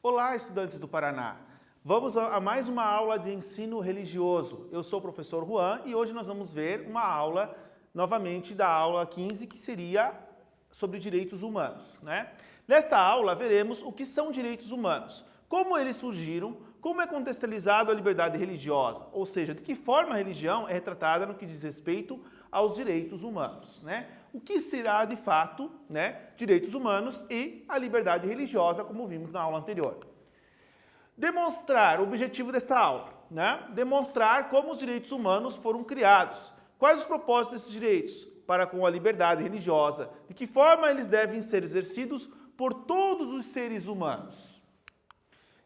Olá, estudantes do Paraná! Vamos a mais uma aula de ensino religioso. Eu sou o professor Juan e hoje nós vamos ver uma aula, novamente, da aula 15, que seria sobre direitos humanos, né? Nesta aula, veremos o que são direitos humanos, como eles surgiram, como é contextualizado a liberdade religiosa, ou seja, de que forma a religião é retratada no que diz respeito aos direitos humanos, né? O que será, de fato, né, direitos humanos e a liberdade religiosa, como vimos na aula anterior. Demonstrar o objetivo desta aula, né? Demonstrar como os direitos humanos foram criados, quais os propósitos desses direitos para com a liberdade religiosa, de que forma eles devem ser exercidos por todos os seres humanos.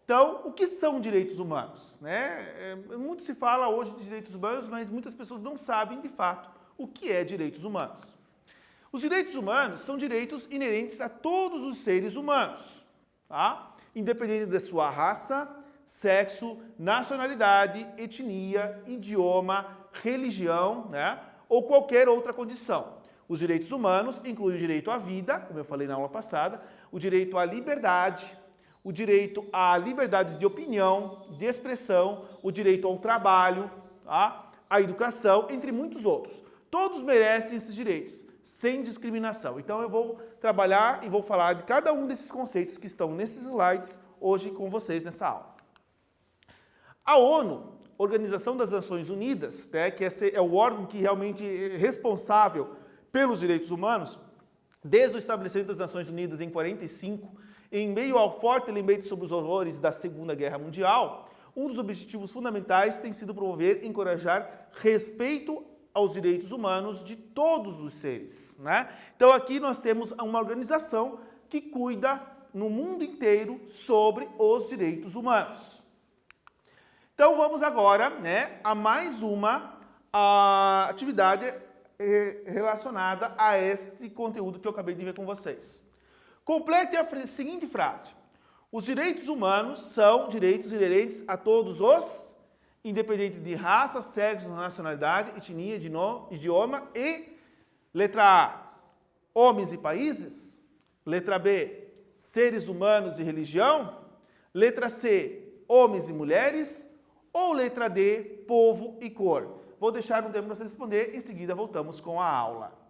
Então, o que são direitos humanos? Né? Muito se fala hoje de direitos humanos, mas muitas pessoas não sabem, de fato, o que é direitos humanos. Os direitos humanos são direitos inerentes a todos os seres humanos, tá? Independente da sua raça, sexo, nacionalidade, etnia, idioma, religião, né? Ou qualquer outra condição. Os direitos humanos incluem o direito à vida, como eu falei na aula passada, o direito à liberdade, o direito à liberdade de opinião, de expressão, o direito ao trabalho, tá? À educação, entre muitos outros. Todos merecem esses direitos, sem discriminação. Então eu vou trabalhar e vou falar de cada um desses conceitos que estão nesses slides hoje com vocês nessa aula. A ONU, Organização das Nações Unidas, né, que é o órgão que realmente é responsável pelos direitos humanos, desde o estabelecimento das Nações Unidas em 45, em meio ao forte lembrete sobre os horrores da Segunda Guerra Mundial, um dos objetivos fundamentais tem sido promover e encorajar respeito aos direitos humanos de todos os seres, né? Então aqui nós temos uma organização que cuida no mundo inteiro sobre os direitos humanos. Então vamos agora, né, a mais uma atividade relacionada a este conteúdo que eu acabei de ver com vocês. Complete a seguinte frase: os direitos humanos são direitos inerentes a todos os, independente de raça, sexo, nacionalidade, etnia, idioma e, letra A, homens e países, letra B, seres humanos e religião, letra C, homens e mulheres, ou letra D, povo e cor. Vou deixar um tempo para você responder, em seguida voltamos com a aula.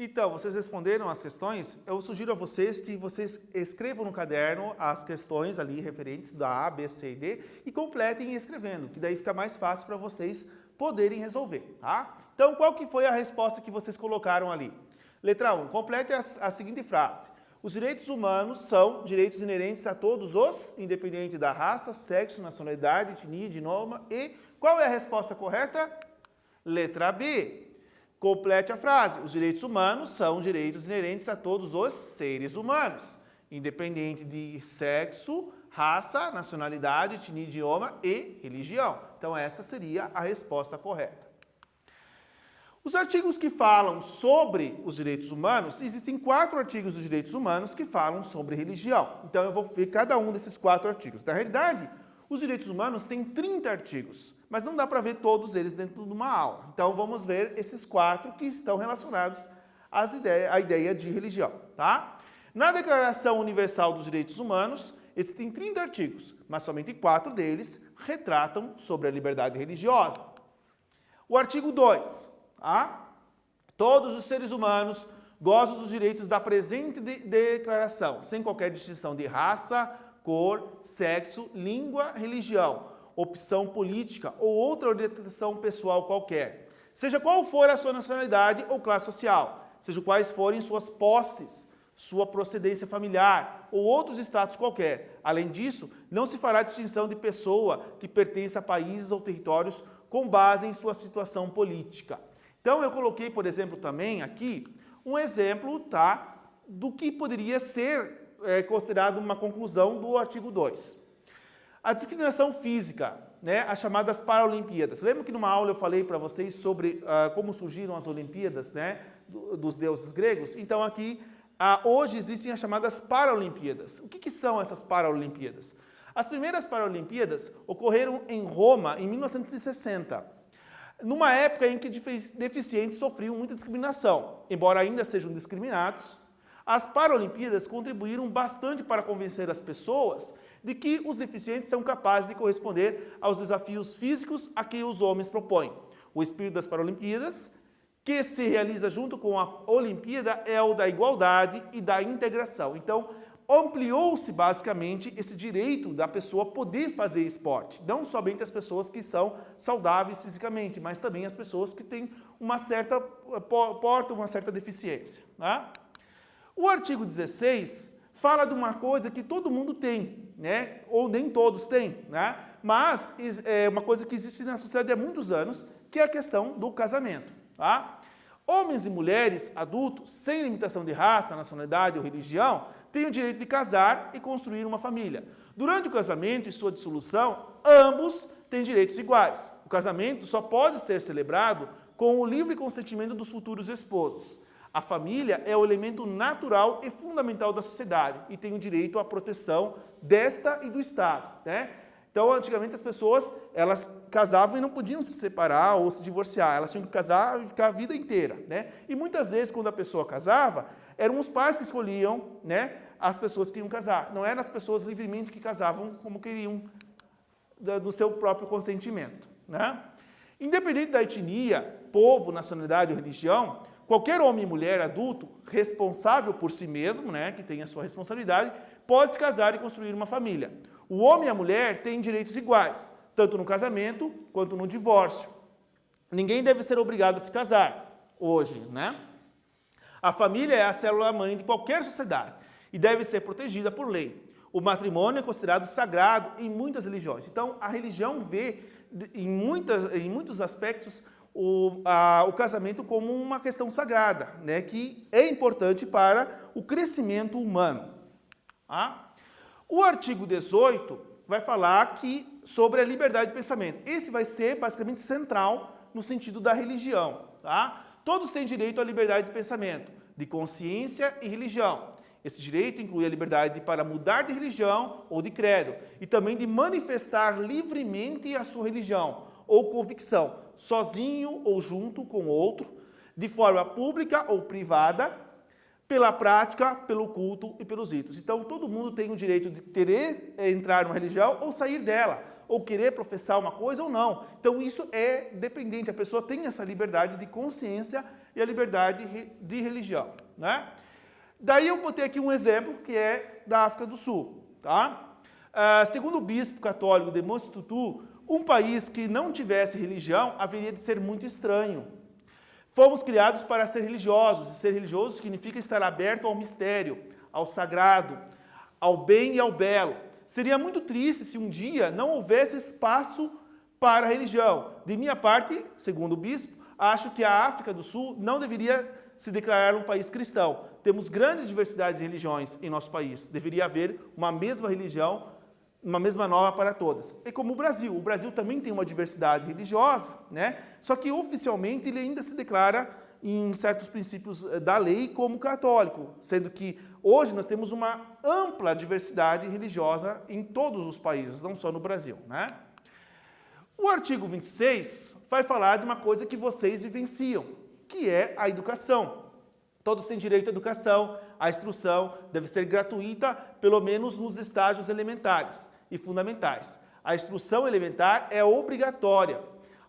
Então, vocês responderam as questões? Eu sugiro a vocês que vocês escrevam no caderno as questões ali referentes da A, B, C e D e completem escrevendo, que daí fica mais fácil para vocês poderem resolver, tá? Então, qual que foi a resposta que vocês colocaram ali? Letra 1, complete a seguinte frase. Os direitos humanos são direitos inerentes a todos os, independente da raça, sexo, nacionalidade, etnia, idioma e... Qual é a resposta correta? Letra B. Complete a frase. Os direitos humanos são direitos inerentes a todos os seres humanos, independente de sexo, raça, nacionalidade, etnia, idioma e religião. Então, essa seria a resposta correta. Os artigos que falam sobre os direitos humanos, existem 4 artigos dos direitos humanos que falam sobre religião. Então, eu vou ver cada um desses 4 artigos. Na realidade, os direitos humanos têm 30 artigos, mas não dá para ver todos eles dentro de uma aula. Então, vamos ver esses 4 que estão relacionados à ideia de religião, tá? Na Declaração Universal dos Direitos Humanos, existem 30 artigos, mas somente 4 deles retratam sobre a liberdade religiosa. O artigo 2, tá? Todos os seres humanos gozam dos direitos da presente declaração, sem qualquer distinção de raça, cor, sexo, língua, religião, opção política ou outra orientação pessoal qualquer, seja qual for a sua nacionalidade ou classe social, seja quais forem suas posses, sua procedência familiar ou outros status qualquer. Além disso, não se fará distinção de pessoa que pertence a países ou territórios com base em sua situação política. Então, eu coloquei, por exemplo, também aqui um exemplo, tá, do que poderia ser considerado uma conclusão do artigo 2. A discriminação física, né, as chamadas Paralimpíadas. Lembra que numa aula eu falei para vocês sobre como surgiram as Olimpíadas, né, dos deuses gregos? Então aqui, hoje existem as chamadas Paralimpíadas. O que são essas Paralimpíadas? As primeiras Paralimpíadas ocorreram em Roma em 1960, numa época em que deficientes sofriam muita discriminação. Embora ainda sejam discriminados, as Paralimpíadas contribuíram bastante para convencer as pessoas de que os deficientes são capazes de corresponder aos desafios físicos a que os homens propõem. O espírito das Paralimpíadas, que se realiza junto com a Olimpíada, é o da igualdade e da integração. Então, ampliou-se basicamente esse direito da pessoa poder fazer esporte. Não somente as pessoas que são saudáveis fisicamente, mas também as pessoas que têm uma certa deficiência, né? O artigo 16 fala de uma coisa que todo mundo tem, né? Ou nem todos têm, né? Mas é uma coisa que existe na sociedade há muitos anos, que é a questão do casamento, tá? Homens e mulheres adultos, sem limitação de raça, nacionalidade ou religião, têm o direito de casar e construir uma família. Durante o casamento e sua dissolução, ambos têm direitos iguais. O casamento só pode ser celebrado com o livre consentimento dos futuros esposos. A família é o elemento natural e fundamental da sociedade e tem o direito à proteção desta e do Estado, né? Então, antigamente as pessoas, elas casavam e não podiam se separar ou se divorciar, elas tinham que casar e ficar a vida inteira, né? E muitas vezes, quando a pessoa casava, eram os pais que escolhiam, né, as pessoas que iam casar, não eram as pessoas livremente que casavam como queriam, do seu próprio consentimento, né? Independente da etnia, povo, nacionalidade ou religião, qualquer homem e mulher adulto responsável por si mesmo, né, que tem a sua responsabilidade, pode se casar e construir uma família. O homem e a mulher têm direitos iguais, tanto no casamento quanto no divórcio. Ninguém deve ser obrigado a se casar hoje, né? A família é a célula-mãe de qualquer sociedade e deve ser protegida por lei. O matrimônio é considerado sagrado em muitas religiões. Então, a religião vê, em muitos aspectos, o casamento como uma questão sagrada, né, que é importante para o crescimento humano. Tá? O artigo 18 vai falar sobre a liberdade de pensamento. Esse vai ser basicamente central no sentido da religião. Tá? Todos têm direito à liberdade de pensamento, de consciência e religião. Esse direito inclui a liberdade para mudar de religião ou de credo e também de manifestar livremente a sua religião ou convicção, sozinho ou junto com outro, de forma pública ou privada, pela prática, pelo culto e pelos ritos. Então, todo mundo tem o direito de querer entrar numa religião ou sair dela, ou querer professar uma coisa ou não. Então isso é dependente, a pessoa tem essa liberdade de consciência e a liberdade de religião, né? Daí eu botei aqui um exemplo que é da África do Sul, tá? Segundo o bispo católico de Mosi Tutu, um país que não tivesse religião haveria de ser muito estranho. Fomos criados para ser religiosos, e ser religioso significa estar aberto ao mistério, ao sagrado, ao bem e ao belo. Seria muito triste se um dia não houvesse espaço para a religião. De minha parte, segundo o bispo, acho que a África do Sul não deveria se declarar um país cristão. Temos grandes diversidades de religiões em nosso país. Deveria haver uma mesma religião, uma mesma norma para todas. É como o Brasil também tem uma diversidade religiosa, né? Só que oficialmente ele ainda se declara em certos princípios da lei como católico, sendo que hoje nós temos uma ampla diversidade religiosa em todos os países, não só no Brasil, né? O artigo 26 vai falar de uma coisa que vocês vivenciam, que é a educação. Todos têm direito à educação, a instrução deve ser gratuita, pelo menos nos estágios elementares e fundamentais. A instrução elementar é obrigatória.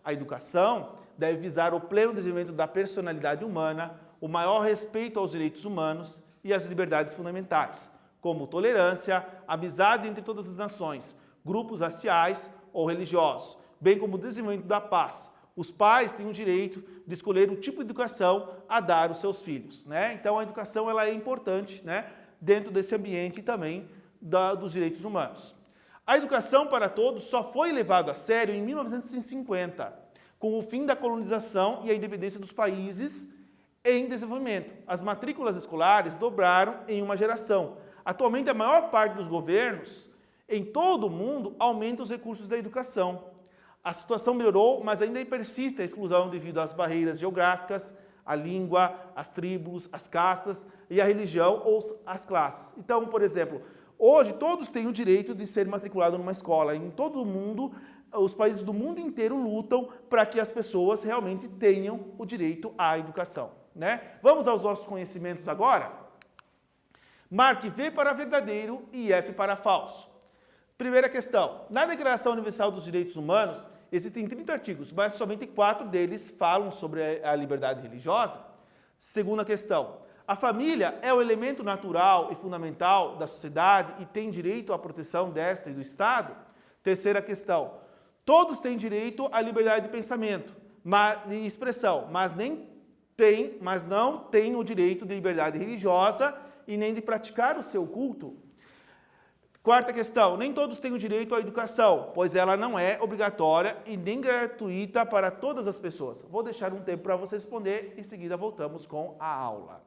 A educação deve visar o pleno desenvolvimento da personalidade humana, o maior respeito aos direitos humanos e às liberdades fundamentais, como tolerância, amizade entre todas as nações, grupos raciais ou religiosos, bem como o desenvolvimento da paz. Os pais têm o direito de escolher o tipo de educação a dar aos seus filhos, né? Então a educação ela é importante, né, dentro desse ambiente também dos direitos humanos. A educação para todos só foi levada a sério em 1950, com o fim da colonização e a independência dos países em desenvolvimento. As matrículas escolares dobraram em uma geração. Atualmente, a maior parte dos governos em todo o mundo aumenta os recursos da educação. A situação melhorou, mas ainda persiste a exclusão devido às barreiras geográficas, a língua, as tribos, as castas e a religião ou as classes. Então, por exemplo, hoje todos têm o direito de ser matriculados numa escola. Em todo o mundo, os países do mundo inteiro lutam para que as pessoas realmente tenham o direito à educação, né? Vamos aos nossos conhecimentos agora? Marque V para verdadeiro e F para falso. Primeira questão. Na Declaração Universal dos Direitos Humanos, existem 30 artigos, mas somente 4 deles falam sobre a liberdade religiosa. Segunda questão. A família é o elemento natural e fundamental da sociedade e tem direito à proteção desta e do Estado? Terceira questão. Todos têm direito à liberdade de pensamento e expressão, mas não têm o direito de liberdade religiosa e nem de praticar o seu culto. Quarta questão. Nem todos têm o direito à educação, pois ela não é obrigatória e nem gratuita para todas as pessoas. Vou deixar um tempo para você responder, em seguida voltamos com a aula.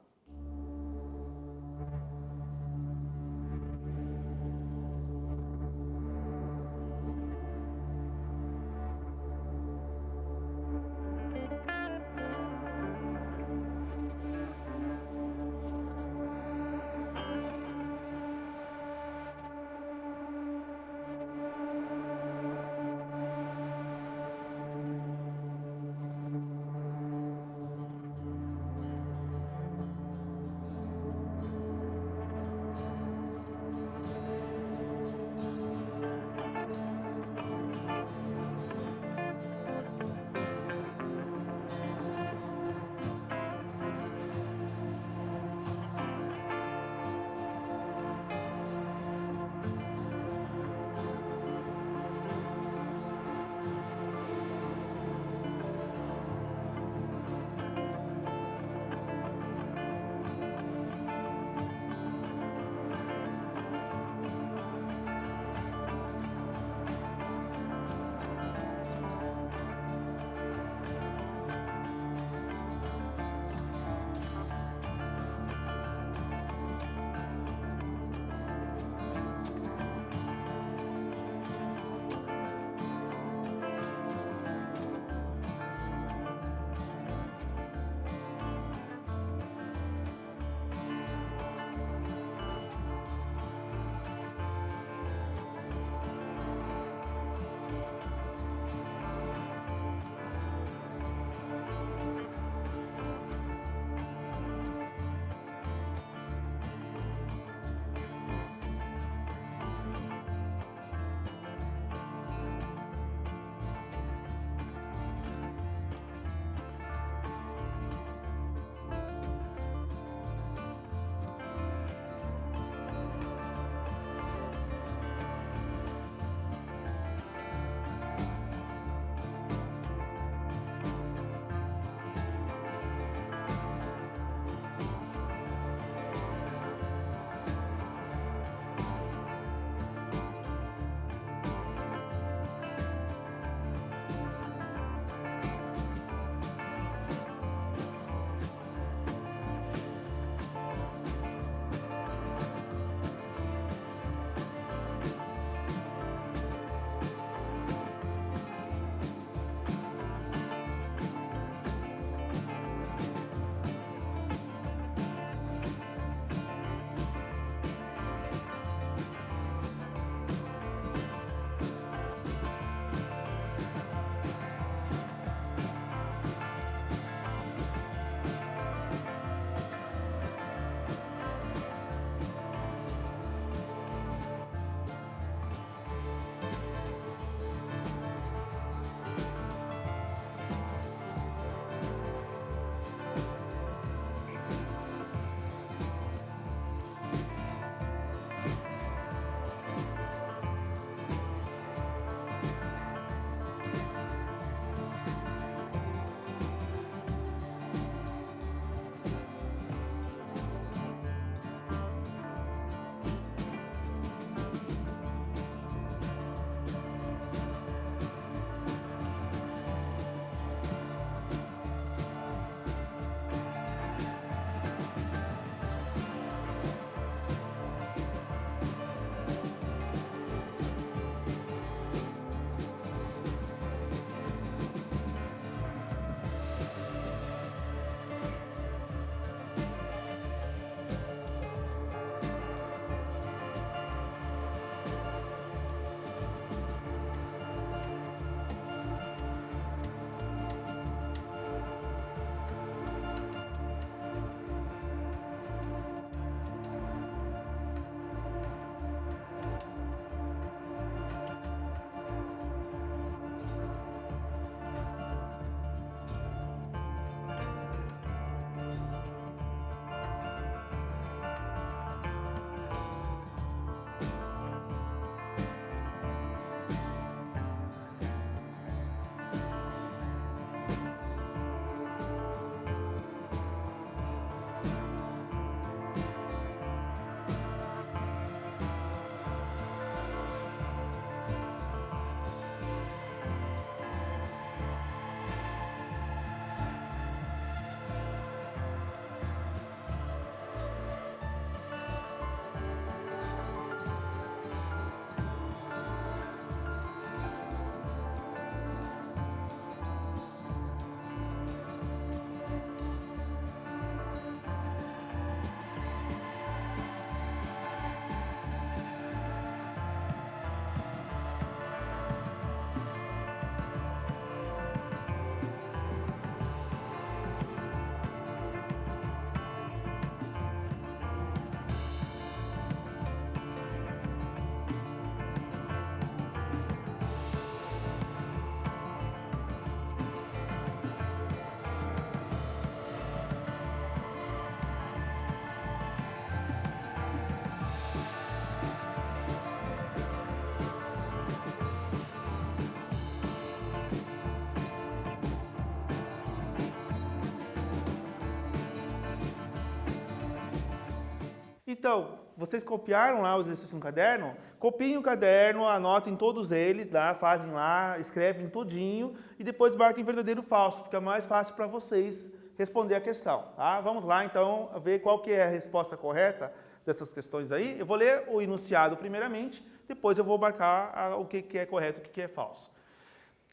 Então, vocês copiaram lá os exercícios no caderno? Copiem o caderno, anotem todos eles, tá? Fazem lá, escrevem tudinho e depois marquem verdadeiro ou falso. Fica mais fácil para vocês responder a questão, tá? Vamos lá, então, ver qual que é a resposta correta dessas questões aí. Eu vou ler o enunciado primeiramente, depois eu vou marcar o que é correto e o que é falso.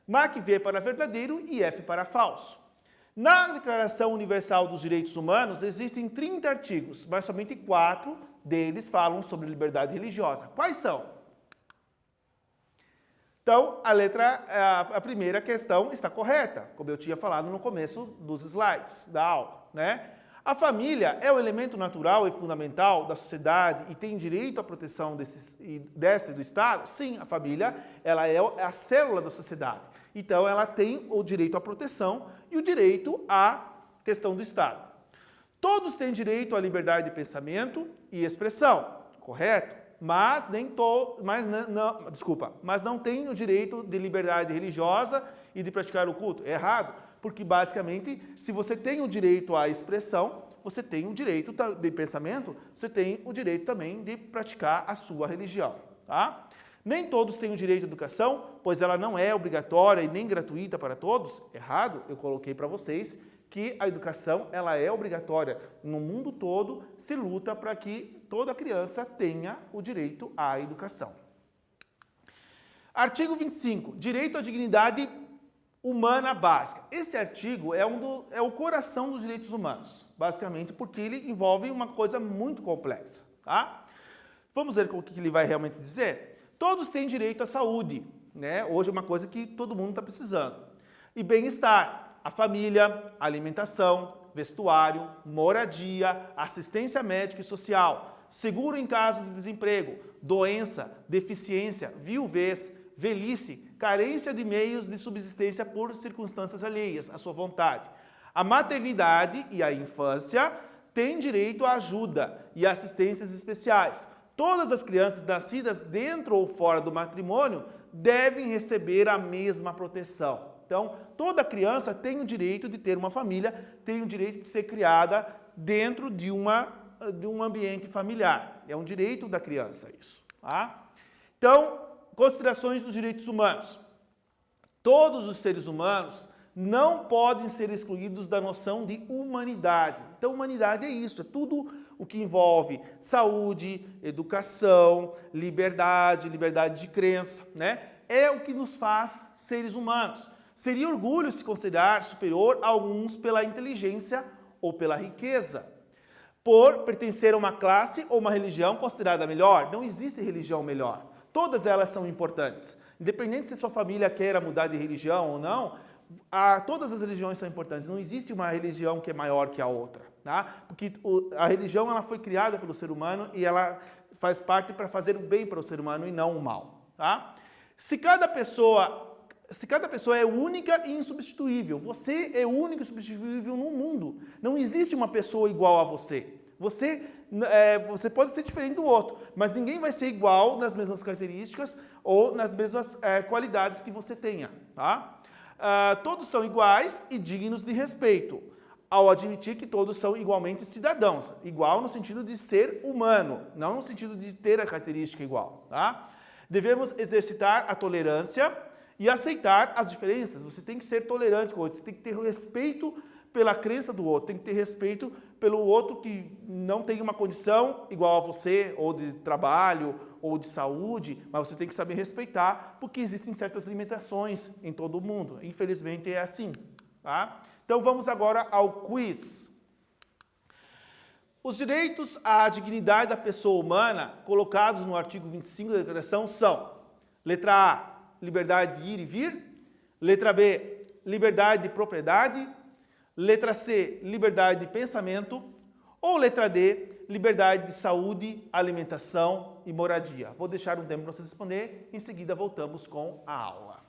Marque V para verdadeiro e F para falso. Na Declaração Universal dos Direitos Humanos existem 30 artigos, mas somente 4 deles falam sobre liberdade religiosa. Quais são? Então, a primeira questão está correta, como eu tinha falado no começo dos slides da aula, né? A família é o elemento natural e fundamental da sociedade e tem direito à proteção desta e do Estado? Sim, a família ela é a célula da sociedade. Então, ela tem o direito à proteção e o direito à questão do Estado. Todos têm direito à liberdade de pensamento e expressão, correto? Mas não têm o direito de liberdade religiosa e de praticar o culto. É errado, porque basicamente, se você tem o direito à expressão, você tem o direito de pensamento, você tem o direito também de praticar a sua religião, tá? Nem todos têm o direito à educação, pois ela não é obrigatória e nem gratuita para todos. Errado, eu coloquei para vocês que a educação ela é obrigatória. No mundo todo se luta para que toda criança tenha o direito à educação. Artigo 25, direito à dignidade humana básica. Esse artigo é o coração dos direitos humanos, basicamente porque ele envolve uma coisa muito complexa, tá? Vamos ver o que ele vai realmente dizer? Todos têm direito à saúde, né? Hoje é uma coisa que todo mundo está precisando. E bem-estar, a família, alimentação, vestuário, moradia, assistência médica e social, seguro em caso de desemprego, doença, deficiência, viuvez, velhice, carência de meios de subsistência por circunstâncias alheias à sua vontade. A maternidade e a infância têm direito à ajuda e assistências especiais. Todas as crianças nascidas dentro ou fora do matrimônio devem receber a mesma proteção. Então, toda criança tem o direito de ter uma família, tem o direito de ser criada dentro de um ambiente familiar. É um direito da criança isso, tá? Então, considerações dos direitos humanos. Todos os seres humanos não podem ser excluídos da noção de humanidade. Então, humanidade é isso, é tudo o que envolve saúde, educação, liberdade de crença, né? É o que nos faz seres humanos. Seria orgulho se considerar superior a alguns pela inteligência ou pela riqueza. Por pertencer a uma classe ou uma religião considerada melhor, não existe religião melhor. Todas elas são importantes. Independente se sua família queira mudar de religião ou não, todas as religiões são importantes. Não existe uma religião que é maior que a outra, tá? Porque a religião ela foi criada pelo ser humano e ela faz parte para fazer o bem para o ser humano e não o mal, tá? Se cada pessoa é única e insubstituível, você é único e substituível no mundo. Não existe uma pessoa igual a você. Você pode ser diferente do outro, mas ninguém vai ser igual nas mesmas características ou nas mesmas qualidades que você tenha, tá? Todos são iguais e dignos de respeito, ao admitir que todos são igualmente cidadãos. Igual no sentido de ser humano, não no sentido de ter a característica igual, tá? Devemos exercitar a tolerância e aceitar as diferenças. Você tem que ser tolerante com o outro, você tem que ter respeito pela crença do outro, tem que ter respeito pelo outro que não tem uma condição igual a você, ou de trabalho, ou de saúde, mas você tem que saber respeitar, porque existem certas limitações em todo o mundo. Infelizmente é assim, tá? Então vamos agora ao quiz. Os direitos à dignidade da pessoa humana, colocados no artigo 25 da Declaração, são: letra A, liberdade de ir e vir; letra B, liberdade de propriedade; letra C, liberdade de pensamento; ou letra D, liberdade de saúde, alimentação e moradia. Vou deixar um tempo para vocês responder, em seguida voltamos com a aula.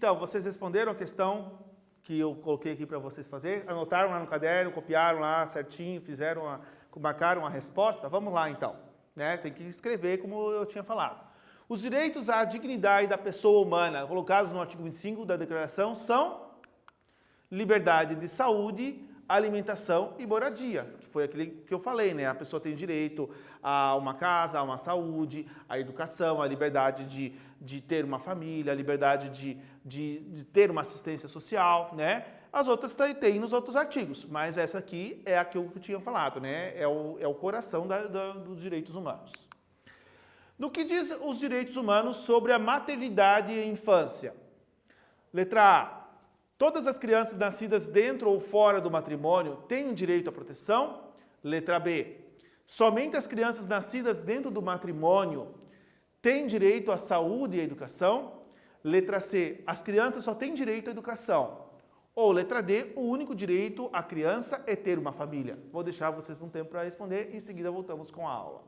Então, vocês responderam a questão que eu coloquei aqui para vocês fazer? Anotaram lá no caderno, copiaram lá certinho, marcaram a resposta? Vamos lá então, né? Tem que escrever como eu tinha falado. Os direitos à dignidade da pessoa humana, colocados no artigo 25 da Declaração, são liberdade de saúde, alimentação e moradia, que foi aquele que eu falei, né? A pessoa tem direito a uma casa, a uma saúde, a educação, a liberdade de ter uma família, a liberdade de ter uma assistência social, né? As outras tem nos outros artigos, mas essa aqui é a que eu tinha falado, né? É o coração dos direitos humanos. No que diz os direitos humanos sobre a maternidade e infância? Letra A. Todas as crianças nascidas dentro ou fora do matrimônio têm direito à proteção? Letra B. Somente as crianças nascidas dentro do matrimônio têm direito à saúde e à educação? Letra C. As crianças só têm direito à educação? Ou letra D. O único direito à criança é ter uma família? Vou deixar vocês um tempo para responder e em seguida voltamos com a aula.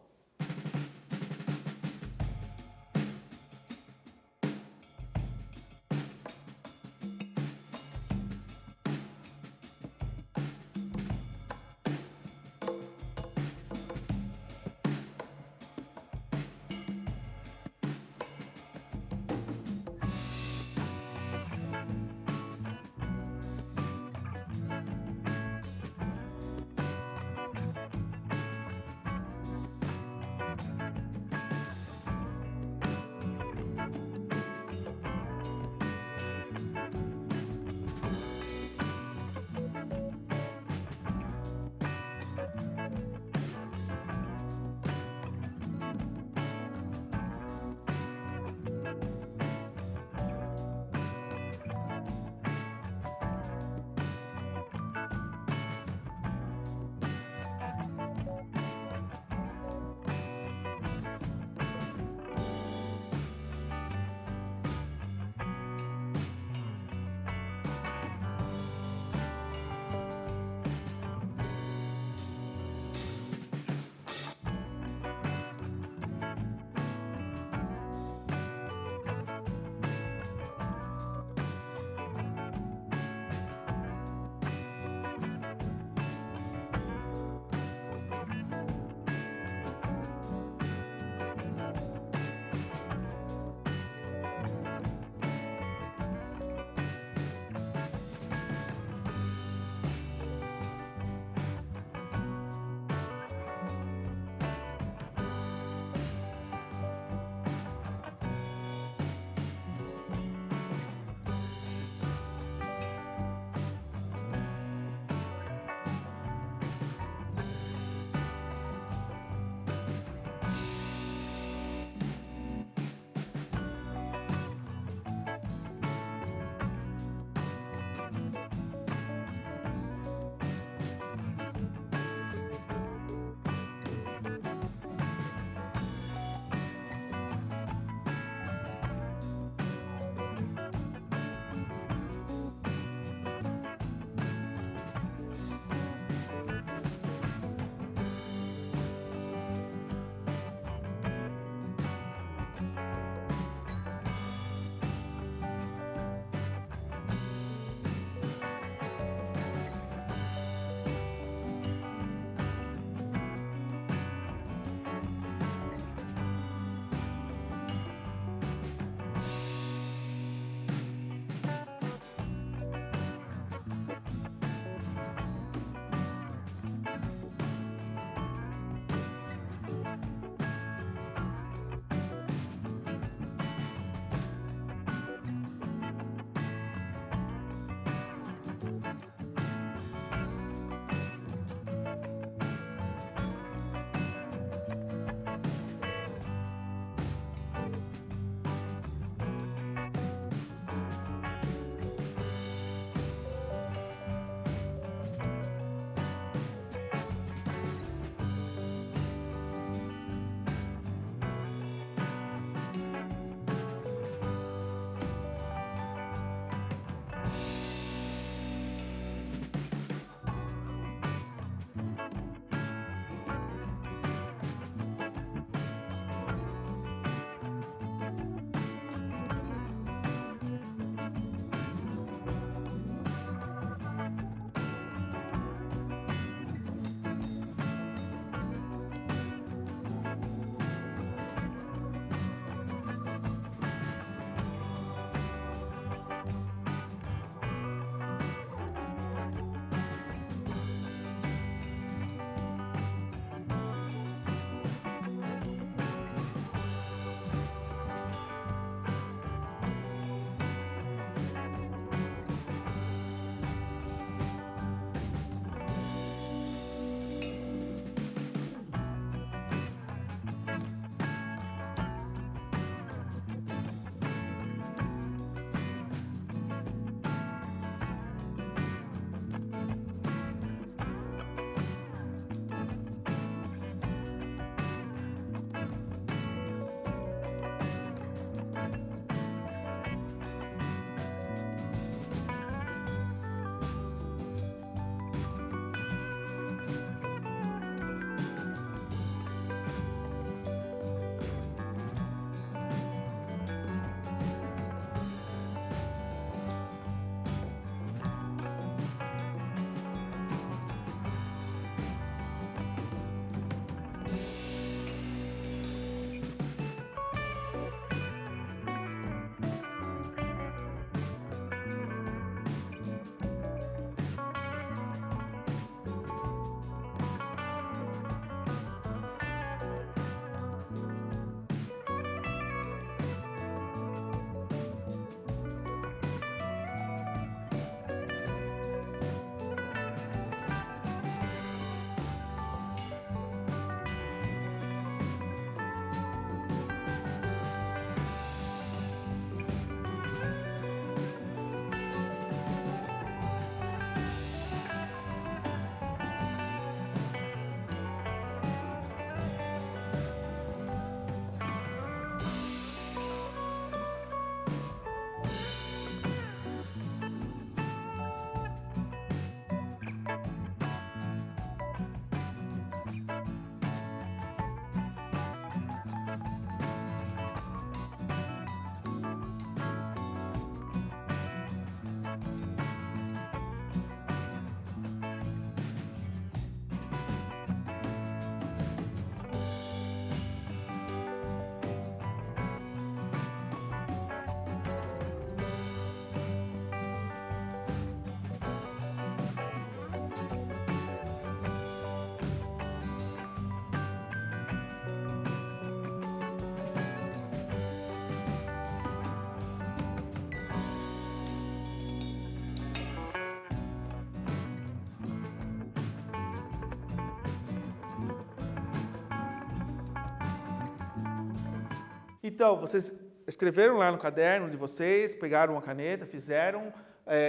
Então, vocês escreveram lá no caderno de vocês, pegaram uma caneta, fizeram,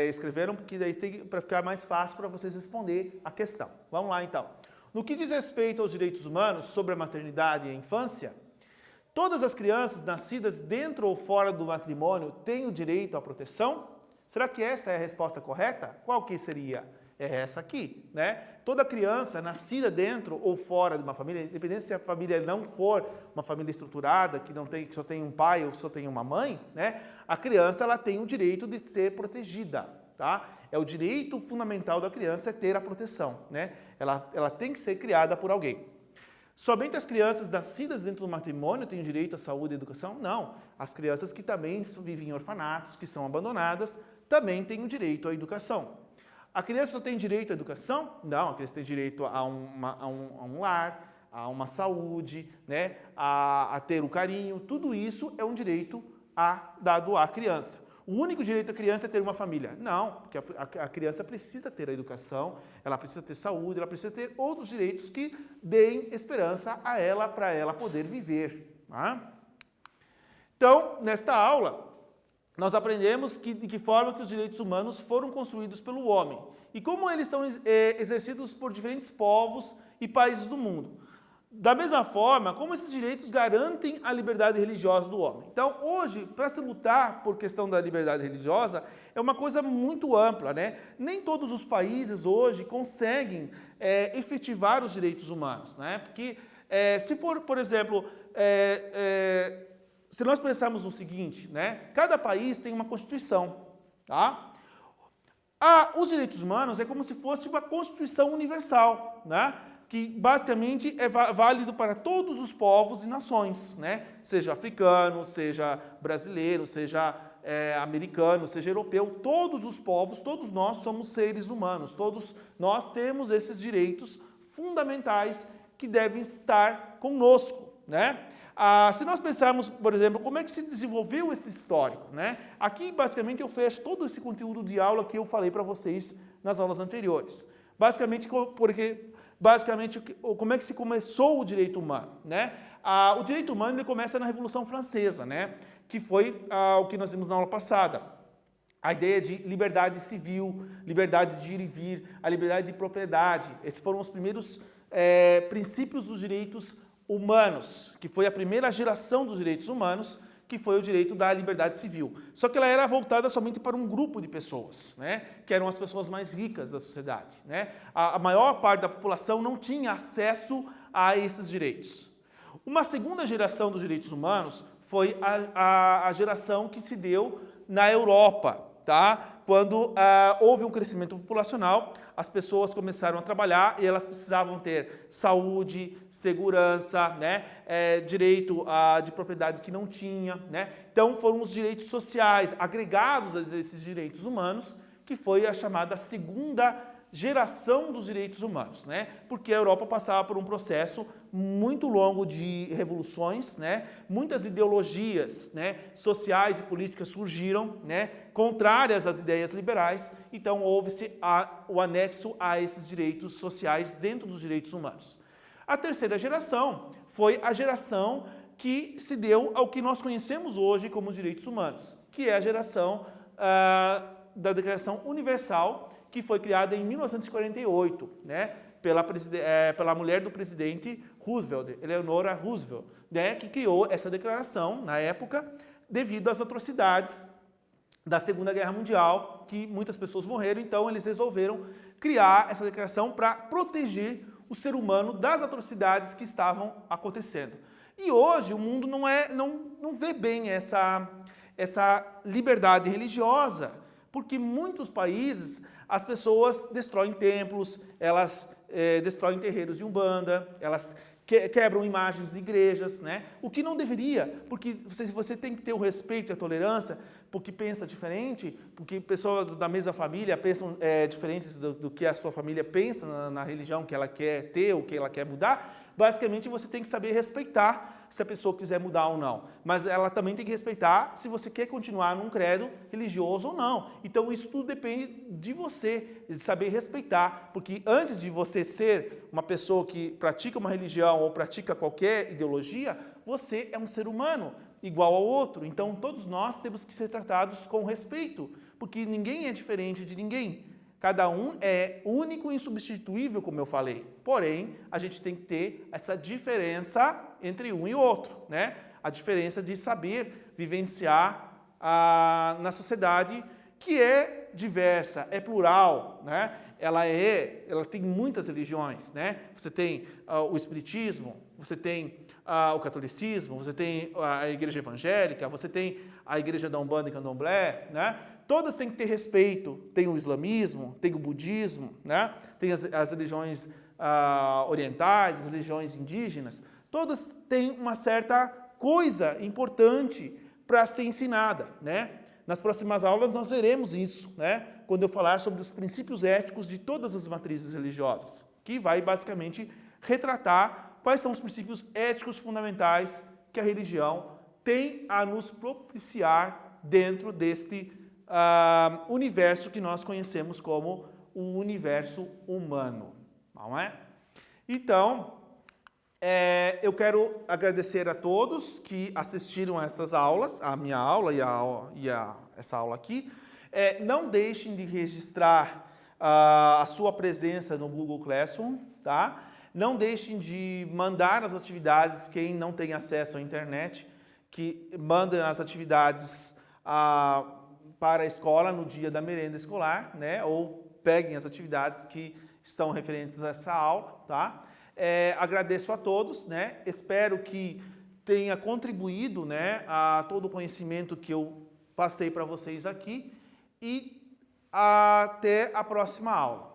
escreveram, porque daí tem para ficar mais fácil para vocês responder a questão. Vamos lá então. No que diz respeito aos direitos humanos sobre a maternidade e a infância, todas as crianças nascidas dentro ou fora do matrimônio têm o direito à proteção? Será que esta é a resposta correta? Qual que seria? É essa aqui, né? Toda criança nascida dentro ou fora de uma família, independente se a família não for uma família estruturada, que só tem um pai ou só tem uma mãe, né? A criança ela tem o direito de ser protegida, tá? É o direito fundamental da criança é ter a proteção, né? Ela tem que ser criada por alguém. Somente as crianças nascidas dentro do matrimônio têm direito à saúde e à educação? Não. As crianças que também vivem em orfanatos, que são abandonadas, também têm o direito à educação. A criança só tem direito à educação? Não, a criança tem direito a um lar, a uma saúde, né? a ter o carinho. Tudo isso é um direito dado à criança. O único direito da criança é ter uma família. Não, porque a criança precisa ter a educação, ela precisa ter saúde, ela precisa ter outros direitos que deem esperança a ela, para ela poder viver. Tá? Então, nesta aula, nós aprendemos de que forma que os direitos humanos foram construídos pelo homem e como eles são exercidos por diferentes povos e países do mundo. Da mesma forma, como esses direitos garantem a liberdade religiosa do homem. Então, hoje, para se lutar por questão da liberdade religiosa, é uma coisa muito ampla, né? Nem todos os países hoje conseguem efetivar os direitos humanos, né? Porque, se for, por exemplo, se nós pensarmos no seguinte, né? Cada país tem uma Constituição, tá? Os direitos humanos é como se fosse uma Constituição universal, né? Que basicamente é válido para todos os povos e nações, né? Seja africano, seja brasileiro, seja americano, seja europeu, todos os povos, todos nós somos seres humanos, todos nós temos esses direitos fundamentais que devem estar conosco, né? Se nós pensarmos, por exemplo, como é que se desenvolveu esse histórico, né? Aqui, basicamente, eu fecho todo esse conteúdo de aula que eu falei para vocês nas aulas anteriores. Basicamente, como é que se começou o direito humano, né? O direito humano ele começa na Revolução Francesa, né? Que foi o que nós vimos na aula passada. A ideia de liberdade civil, liberdade de ir e vir, a liberdade de propriedade. Esses foram os primeiros princípios dos direitos humanos, que foi a primeira geração dos direitos humanos, que foi o direito da liberdade civil. Só que ela era voltada somente para um grupo de pessoas, né? Que eram as pessoas mais ricas da sociedade, né? A maior parte da população não tinha acesso a esses direitos. Uma segunda geração dos direitos humanos foi a geração que se deu na Europa, tá? Quando houve um crescimento populacional, as pessoas começaram a trabalhar e elas precisavam ter saúde, segurança, né? Direito de propriedade que não tinha, né? Então foram os direitos sociais agregados a esses direitos humanos, que foi a chamada segunda geração dos direitos humanos, né? Porque a Europa passava por um processo muito longo de revoluções, né? Muitas ideologias, né, sociais e políticas surgiram, né, contrárias às ideias liberais, então houve-se o anexo a esses direitos sociais dentro dos direitos humanos. A terceira geração foi a geração que se deu ao que nós conhecemos hoje como direitos humanos, que é a geração da Declaração Universal, que foi criada em 1948, né, pela mulher do presidente Roosevelt, Eleanor Roosevelt, né, que criou essa declaração na época devido às atrocidades da Segunda Guerra Mundial, que muitas pessoas morreram, então eles resolveram criar essa declaração para proteger o ser humano das atrocidades que estavam acontecendo. E hoje o mundo não vê bem essa liberdade religiosa, porque muitos países as pessoas destroem templos, elas destroem terreiros de umbanda, elas quebram imagens de igrejas, né? O que não deveria, porque você tem que ter o respeito e a tolerância, porque pensa diferente, porque pessoas da mesma família pensam diferentes do que a sua família pensa na religião que ela quer ter ou que ela quer mudar. Basicamente, você tem que saber respeitar se a pessoa quiser mudar ou não. Mas ela também tem que respeitar se você quer continuar num credo religioso ou não. Então, isso tudo depende de você, de saber respeitar. Porque antes de você ser uma pessoa que pratica uma religião ou pratica qualquer ideologia, você é um ser humano igual ao outro. Então, todos nós temos que ser tratados com respeito, porque ninguém é diferente de ninguém. Cada um é único e insubstituível, como eu falei. Porém, a gente tem que ter essa diferença entre um e outro, né? A diferença de saber vivenciar na sociedade, que é diversa, é plural, né? Ela tem muitas religiões, né? Você tem o espiritismo, você tem o catolicismo, você tem a igreja evangélica, você tem a igreja da Umbanda e Candomblé, né? Todas têm que ter respeito. Tem o islamismo, tem o budismo, né? Tem as religiões orientais, as religiões indígenas. Todas têm uma certa coisa importante para ser ensinada, né? Nas próximas aulas nós veremos isso, né? Quando eu falar sobre os princípios éticos de todas as matrizes religiosas, que vai basicamente retratar quais são os princípios éticos fundamentais que a religião tem a nos propiciar dentro deste universo que nós conhecemos como o universo humano, não é? Então, eu quero agradecer a todos que assistiram a essas aulas, a minha aula e essa aula aqui. Não deixem de registrar a sua presença no Google Classroom, tá? Não deixem de mandar as atividades, quem não tem acesso à internet, que mandem as atividades para a escola no dia da merenda escolar, né? Ou peguem as atividades que estão referentes a essa aula, tá? Agradeço a todos, né? Espero que tenha contribuído, né, a todo o conhecimento que eu passei para vocês aqui e até a próxima aula.